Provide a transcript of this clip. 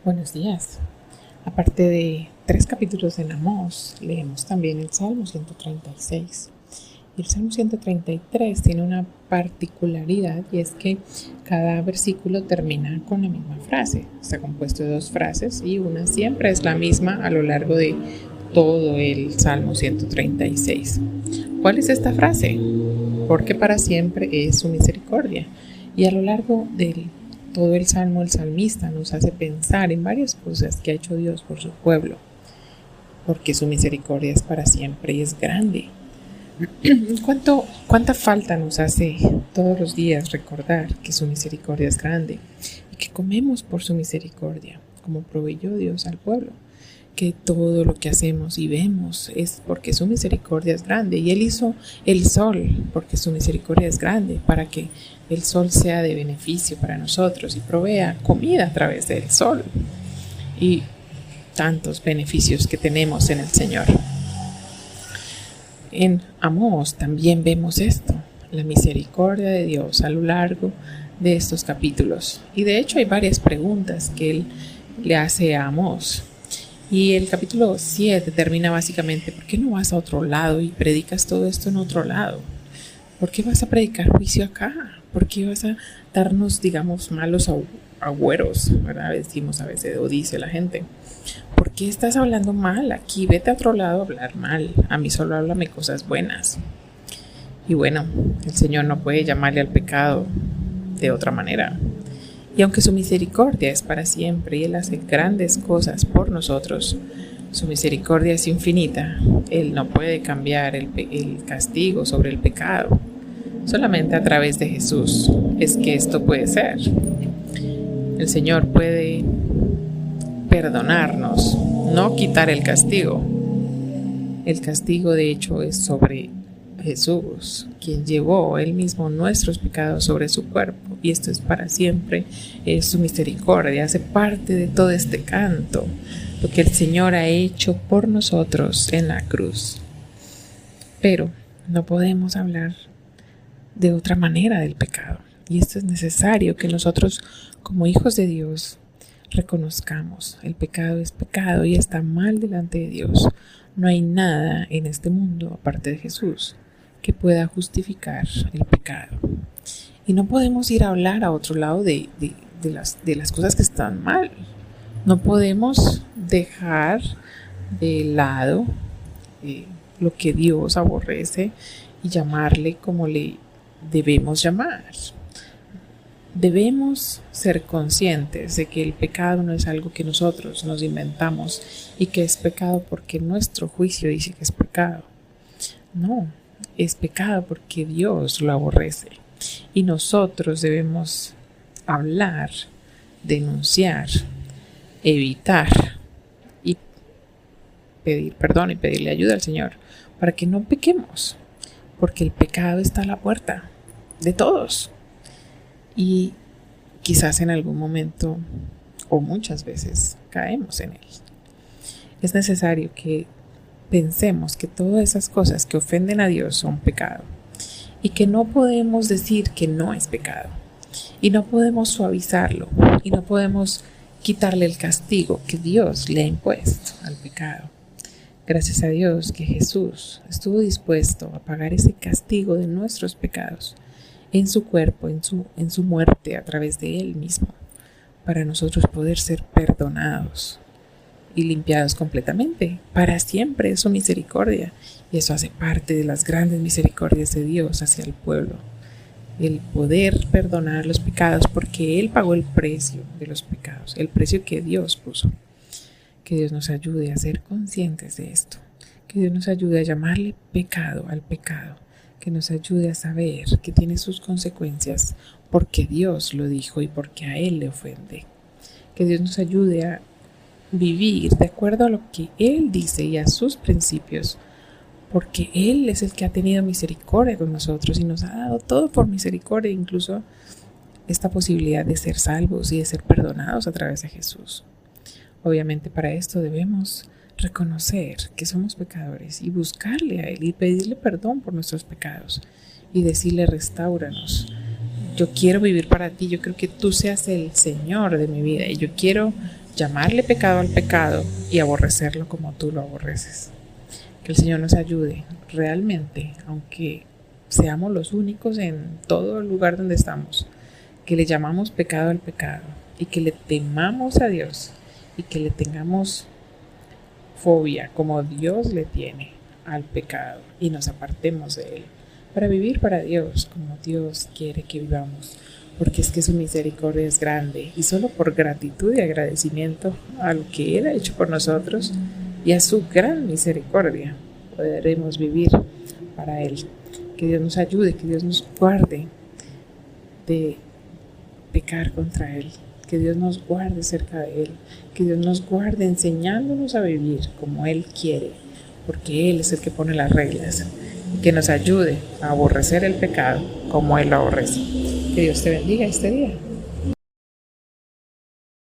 Buenos días. Aparte de 3 capítulos en Amós, leemos también el Salmo 136. Y el Salmo 133 tiene una particularidad y es que cada versículo termina con la misma frase. Está compuesto de 2 frases y una siempre es la misma a lo largo de todo el Salmo 136. ¿Cuál es esta frase? Porque para siempre es su misericordia. Y a lo largo del todo el Salmo, el salmista nos hace pensar en varias cosas que ha hecho Dios por su pueblo, porque su misericordia es para siempre y es grande. ¿Cuánta falta nos hace todos los días recordar que su misericordia es grande y que comemos por su misericordia, como proveyó Dios al pueblo? Que todo lo que hacemos y vemos es porque su misericordia es grande, y Él hizo el sol porque su misericordia es grande, para que el sol sea de beneficio para nosotros y provea comida a través del sol y tantos beneficios que tenemos en el Señor. En Amós también vemos esto, la misericordia de Dios a lo largo de estos capítulos, y de hecho hay varias preguntas que Él le hace a Amós. Y el capítulo 7 termina básicamente: ¿por qué no vas a otro lado y predicas todo esto en otro lado? ¿Por qué vas a predicar juicio acá? ¿Por qué vas a darnos, digamos, malos agüeros? ¿Verdad? Decimos a veces, o dice la gente. ¿Por qué estás hablando mal aquí? Vete a otro lado a hablar mal. A mí solo háblame cosas buenas. Y bueno, el Señor no puede llamarle al pecado de otra manera. Y aunque su misericordia es para siempre y Él hace grandes cosas por nosotros, su misericordia es infinita. Él no puede cambiar el castigo sobre el pecado. Solamente a través de Jesús es que esto puede ser. El Señor puede perdonarnos, no quitar el castigo. El castigo, de hecho, es sobre Jesús, quien llevó Él mismo nuestros pecados sobre su cuerpo, y esto es para siempre. Es su misericordia, hace parte de todo este canto, lo que el Señor ha hecho por nosotros en la cruz. Pero no podemos hablar de otra manera del pecado, y esto es necesario que nosotros, como hijos de Dios, reconozcamos: el pecado es pecado y está mal delante de Dios. No hay nada en este mundo, aparte de Jesús, que pueda justificar el pecado. Y no podemos ir a hablar a otro lado de las cosas que están mal. No podemos dejar de lado lo que Dios aborrece y llamarle como le debemos llamar. Debemos ser conscientes de que el pecado no es algo que nosotros nos inventamos y que es pecado porque nuestro juicio dice que es pecado. No, es pecado porque Dios lo aborrece. Y nosotros debemos hablar, denunciar, evitar y pedir perdón y pedirle ayuda al Señor para que no pequemos, porque el pecado está a la puerta de todos. Y quizás en algún momento, o muchas veces, caemos en él. Es necesario que pensemos que todas esas cosas que ofenden a Dios son pecado, y que no podemos decir que no es pecado, y no podemos suavizarlo, y no podemos quitarle el castigo que Dios le ha impuesto al pecado. Gracias a Dios que Jesús estuvo dispuesto a pagar ese castigo de nuestros pecados en su cuerpo, en su muerte a través de Él mismo, para nosotros poder ser perdonados y limpiados completamente. Para siempre es su misericordia, y eso hace parte de las grandes misericordias de Dios hacia el pueblo. El poder perdonar los pecados, porque Él pagó el precio de los pecados, el precio que Dios puso. Que Dios nos ayude a ser conscientes de esto. Que Dios nos ayude a llamarle pecado al pecado. Que nos ayude a saber que tiene sus consecuencias porque Dios lo dijo y porque a Él le ofende. Que Dios nos ayude a vivir de acuerdo a lo que Él dice y a sus principios, porque Él es el que ha tenido misericordia con nosotros y nos ha dado todo por misericordia, incluso esta posibilidad de ser salvos y de ser perdonados a través de Jesús. Obviamente para esto debemos reconocer que somos pecadores y buscarle a Él y pedirle perdón por nuestros pecados y decirle: restáuranos, Yo quiero vivir para ti, yo creo que tú seas el Señor de mi vida y yo quiero llamarle pecado al pecado y aborrecerlo como tú lo aborreces. Que el Señor nos ayude realmente, aunque seamos los únicos en todo el lugar donde estamos, que le llamamos pecado al pecado y que le temamos a Dios y que le tengamos fobia como Dios le tiene al pecado y nos apartemos de él para vivir para Dios como Dios quiere que vivamos, porque es que su misericordia es grande y solo por gratitud y agradecimiento a lo que Él ha hecho por nosotros y a su gran misericordia podremos vivir para Él. Que Dios nos ayude, que Dios nos guarde de pecar contra Él, que Dios nos guarde cerca de Él, que Dios nos guarde enseñándonos a vivir como Él quiere, porque Él es el que pone las reglas, y que nos ayude a aborrecer el pecado como Él lo aborrece. Que Dios te bendiga este día.